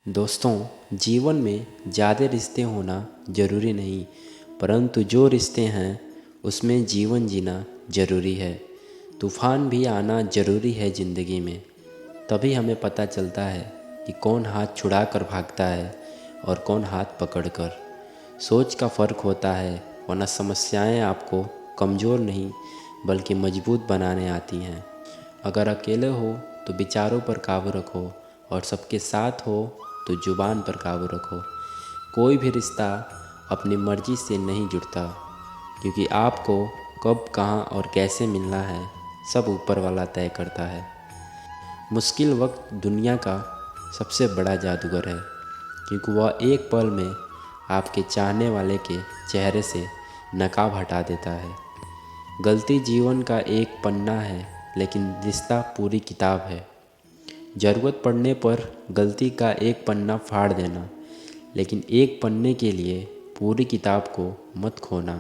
दोस्तों, जीवन में ज़्यादा रिश्ते होना ज़रूरी नहीं, परंतु जो रिश्ते हैं उसमें जीवन जीना ज़रूरी है। तूफ़ान भी आना ज़रूरी है ज़िंदगी में, तभी हमें पता चलता है कि कौन हाथ छुड़ा कर भागता है और कौन हाथ पकड़ कर। सोच का फ़र्क होता है, वरना समस्याएं आपको कमज़ोर नहीं बल्कि मजबूत बनाने आती हैं। अगर अकेले हो तो विचारों पर काबू रखो और सबके साथ हो तो ज़ुबान पर काबू रखो। कोई भी रिश्ता अपनी मर्ज़ी से नहीं जुड़ता, क्योंकि आपको कब, कहाँ और कैसे मिलना है सब ऊपर वाला तय करता है। मुश्किल वक्त दुनिया का सबसे बड़ा जादूगर है, क्योंकि वह एक पल में आपके चाहने वाले के चेहरे से नकाब हटा देता है। गलती जीवन का एक पन्ना है, लेकिन रिश्ता पूरी किताब है। ज़रूरत पड़ने पर गलती का एक पन्ना फाड़ देना, लेकिन एक पन्ने के लिए पूरी किताब को मत खोना।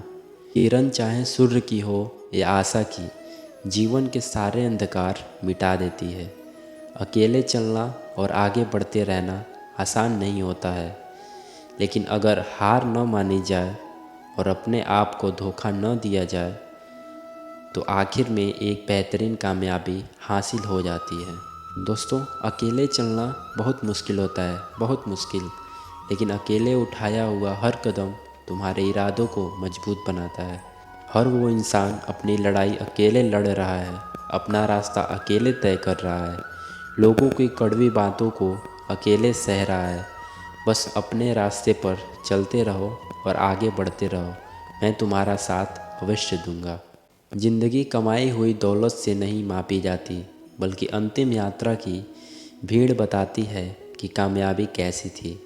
किरण चाहे सूर्य की हो या आशा की, जीवन के सारे अंधकार मिटा देती है। अकेले चलना और आगे बढ़ते रहना आसान नहीं होता है, लेकिन अगर हार न मानी जाए और अपने आप को धोखा न दिया जाए तो आखिर में एक बेहतरीन कामयाबी हासिल हो जाती है। दोस्तों, अकेले चलना बहुत मुश्किल होता है, बहुत मुश्किल, लेकिन अकेले उठाया हुआ हर कदम तुम्हारे इरादों को मजबूत बनाता है। हर वो इंसान अपनी लड़ाई अकेले लड़ रहा है, अपना रास्ता अकेले तय कर रहा है, लोगों की कड़वी बातों को अकेले सह रहा है। बस अपने रास्ते पर चलते रहो और आगे बढ़ते रहो, मैं तुम्हारा साथ अवश्य दूंगा। ज़िंदगी कमाई हुई दौलत से नहीं मापी जाती, बल्कि अंतिम यात्रा की भीड़ बताती है कि कामयाबी कैसी थी।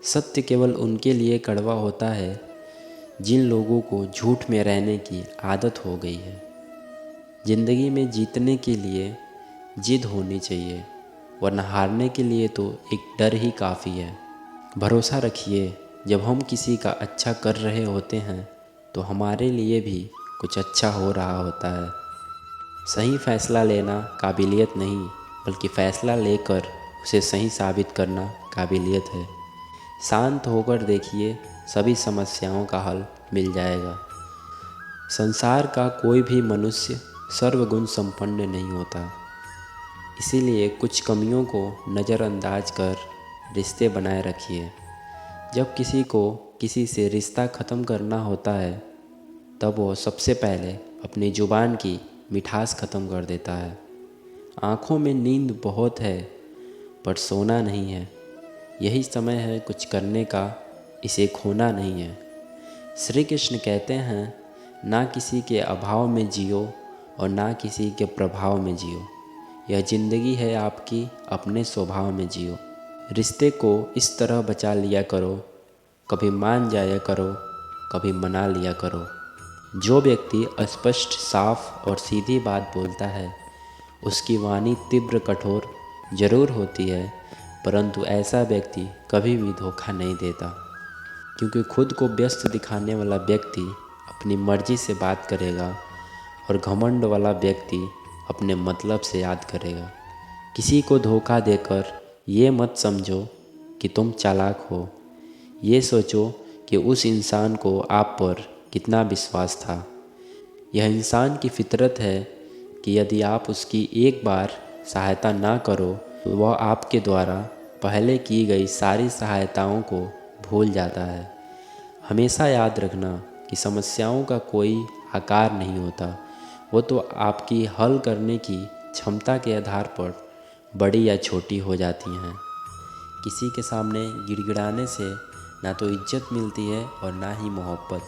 सत्य केवल उनके लिए कड़वा होता है जिन लोगों को झूठ में रहने की आदत हो गई है। ज़िंदगी में जीतने के लिए जिद होनी चाहिए, वरना हारने के लिए तो एक डर ही काफ़ी है। भरोसा रखिए, जब हम किसी का अच्छा कर रहे होते हैं तो हमारे लिए भी कुछ अच्छा हो रहा होता है। सही फैसला लेना काबिलियत नहीं, बल्कि फ़ैसला लेकर उसे सही साबित करना काबिलियत है। शांत होकर देखिए, सभी समस्याओं का हल मिल जाएगा। संसार का कोई भी मनुष्य सर्वगुण संपन्न नहीं होता, इसीलिए कुछ कमियों को नज़रअंदाज कर रिश्ते बनाए रखिए। जब किसी को किसी से रिश्ता ख़त्म करना होता है, तब वो सबसे पहले अपनी ज़ुबान की मिठास ख़त्म कर देता है। आँखों में नींद बहुत है, पर सोना नहीं है। यही समय है कुछ करने का, इसे खोना नहीं है। श्री कृष्ण कहते हैं, ना किसी के अभाव में जियो और ना किसी के प्रभाव में जियो। यह ज़िंदगी है आपकी, अपने स्वभाव में जियो। रिश्ते को इस तरह बचा लिया करो, कभी मान जाया करो, कभी मना लिया करो। जो व्यक्ति स्पष्ट, साफ और सीधी बात बोलता है, उसकी वाणी तीव्र, कठोर जरूर होती है, परंतु ऐसा व्यक्ति कभी भी धोखा नहीं देता, क्योंकि खुद को व्यस्त दिखाने वाला व्यक्ति अपनी मर्जी से बात करेगा और घमंड वाला व्यक्ति अपने मतलब से याद करेगा। किसी को धोखा देकर ये मत समझो कि तुम चालाक हो, ये सोचो कि उस इंसान को आप पर कितना विश्वास था। यह इंसान की फितरत है कि यदि आप उसकी एक बार सहायता ना करो तो वह आपके द्वारा पहले की गई सारी सहायताओं को भूल जाता है। हमेशा याद रखना कि समस्याओं का कोई आकार नहीं होता, वो तो आपकी हल करने की क्षमता के आधार पर बड़ी या छोटी हो जाती हैं। किसी के सामने गिड़गिड़ाने से ना तो इज्जत मिलती है और ना ही मोहब्बत।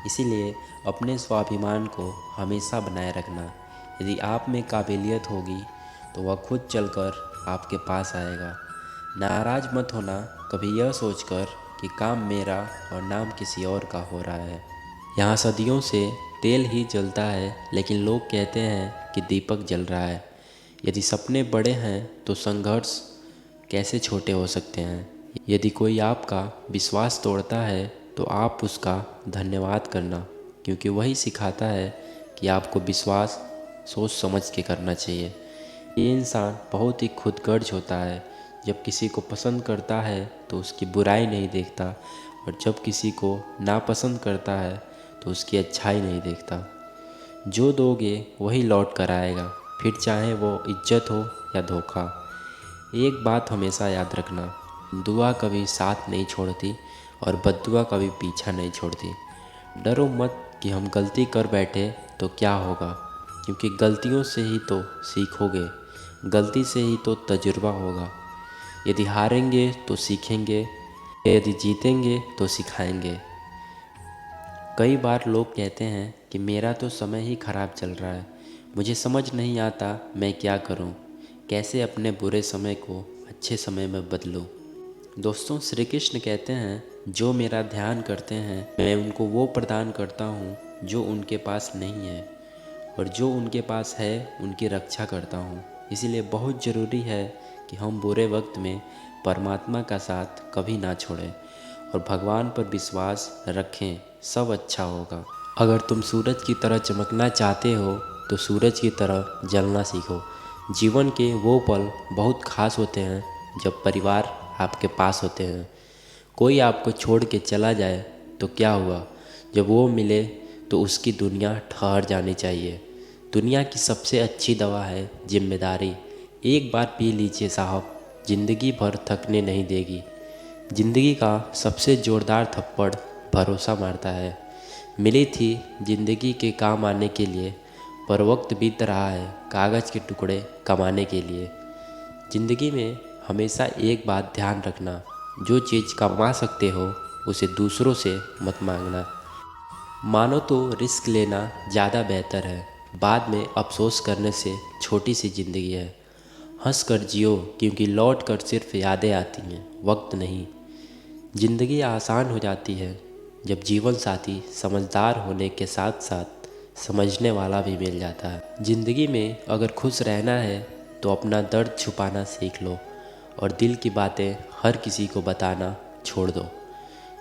इसीलिए अपने स्वाभिमान को हमेशा बनाए रखना। यदि आप में काबिलियत होगी तो वह खुद चलकर आपके पास आएगा। नाराज़ मत होना कभी यह सोचकर कि काम मेरा और नाम किसी और का हो रहा है। यहाँ सदियों से तेल ही जलता है, लेकिन लोग कहते हैं कि दीपक जल रहा है। यदि सपने बड़े हैं तो संघर्ष कैसे छोटे हो सकते हैं। यदि कोई आपका विश्वास तोड़ता है तो आप उसका धन्यवाद करना, क्योंकि वही सिखाता है कि आपको विश्वास सोच समझ के करना चाहिए। ये इंसान बहुत ही खुदगर्ज होता है जब किसी को पसंद करता है तो उसकी बुराई नहीं देखता, और जब किसी को नापसंद करता है तो उसकी अच्छाई नहीं देखता। जो दोगे वही लौट कर आएगा, फिर चाहे वो इज्जत हो या धोखा। एक बात हमेशा याद रखना, दुआ कभी साथ नहीं छोड़ती और बद्दुआ कभी पीछा नहीं छोड़ती। डरो मत कि हम गलती कर बैठे तो क्या होगा, क्योंकि गलतियों से ही तो सीखोगे, गलती से ही तो तजुर्बा होगा। यदि हारेंगे तो सीखेंगे, यदि जीतेंगे तो सिखाएंगे। कई बार लोग कहते हैं कि मेरा तो समय ही ख़राब चल रहा है, मुझे समझ नहीं आता मैं क्या करूं, कैसे अपने बुरे समय को अच्छे समय में बदलूं। दोस्तों, श्री कृष्ण कहते हैं, जो मेरा ध्यान करते हैं मैं उनको वो प्रदान करता हूँ जो उनके पास नहीं है, और जो उनके पास है उनकी रक्षा करता हूँ। इसीलिए बहुत ज़रूरी है कि हम बुरे वक्त में परमात्मा का साथ कभी ना छोड़ें और भगवान पर विश्वास रखें, सब अच्छा होगा। अगर तुम सूरज की तरह चमकना चाहते हो तो सूरज की तरह जलना सीखो। जीवन के वो पल बहुत खास होते हैं जब परिवार आपके पास होते हैं। कोई आपको छोड़ के चला जाए तो क्या हुआ, जब वो मिले तो उसकी दुनिया ठहर जानी चाहिए। दुनिया की सबसे अच्छी दवा है जिम्मेदारी। एक बार पी लीजिए साहब, ज़िंदगी भर थकने नहीं देगी। ज़िंदगी का सबसे ज़ोरदार थप्पड़ भरोसा मारता है। मिली थी ज़िंदगी के काम आने के लिए, पर वक्त बीत रहा है कागज़ के टुकड़े कमाने के लिए। ज़िंदगी में हमेशा एक बात ध्यान रखना, जो चीज़ कमा सकते हो उसे दूसरों से मत मांगना। मानो तो रिस्क लेना ज़्यादा बेहतर है, बाद में अफसोस करने से छोटी सी ज़िंदगी है। हंस कर जियो, क्योंकि लौट कर सिर्फ यादें आती हैं, वक्त नहीं। ज़िंदगी आसान हो जाती है जब जीवन साथी समझदार होने के साथ साथ समझने वाला भी मिल जाता है। ज़िंदगी में अगर खुश रहना है तो अपना दर्द छुपाना सीख लो और दिल की बातें हर किसी को बताना छोड़ दो।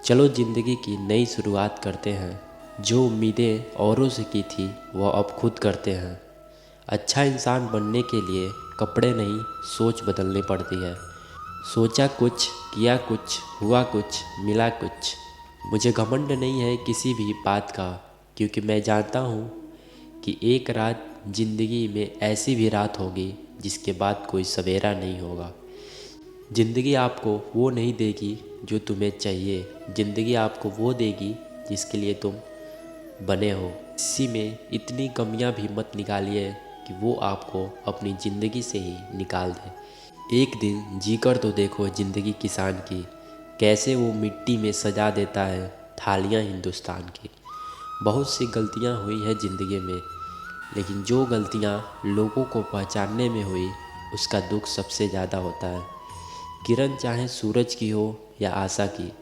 चलो ज़िंदगी की नई शुरुआत करते हैं। जो उम्मीदें औरों से की थी वह अब खुद करते हैं। अच्छा इंसान बनने के लिए कपड़े नहीं, सोच बदलनी पड़ती है। सोचा कुछ, किया कुछ, हुआ कुछ, मिला कुछ। मुझे घमंड नहीं है किसी भी बात का, क्योंकि मैं जानता हूँ कि एक रात ज़िंदगी में ऐसी भी रात होगी जिसके बाद कोई सवेरा नहीं होगा। ज़िंदगी आपको वो नहीं देगी जो तुम्हें चाहिए, ज़िंदगी आपको वो देगी जिसके लिए तुम बने हो। इसी में इतनी कमियां भी मत निकालिए कि वो आपको अपनी ज़िंदगी से ही निकाल दे। एक दिन जीकर तो देखो ज़िंदगी किसान की, कैसे वो मिट्टी में सजा देता है थालियां हिंदुस्तान की। बहुत सी गलतियां हुई है ज़िंदगी में, लेकिन जो गलतियां लोगों को पहचानने में हुई उसका दुख सबसे ज़्यादा होता है। किरण चाहे सूरज की हो या आशा की,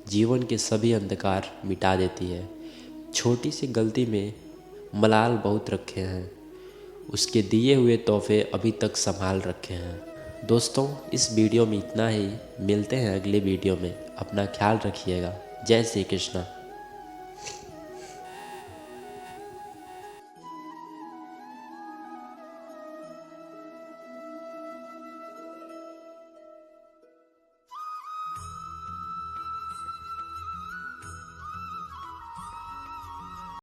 जीवन के सभी अंधकार मिटा देती है। छोटी सी गलती में मलाल बहुत रखे हैं, उसके दिए हुए तोहफे अभी तक संभाल रखे हैं। दोस्तों, इस वीडियो में इतना ही। मिलते हैं अगले वीडियो में। अपना ख्याल रखिएगा। जय श्री कृष्णा।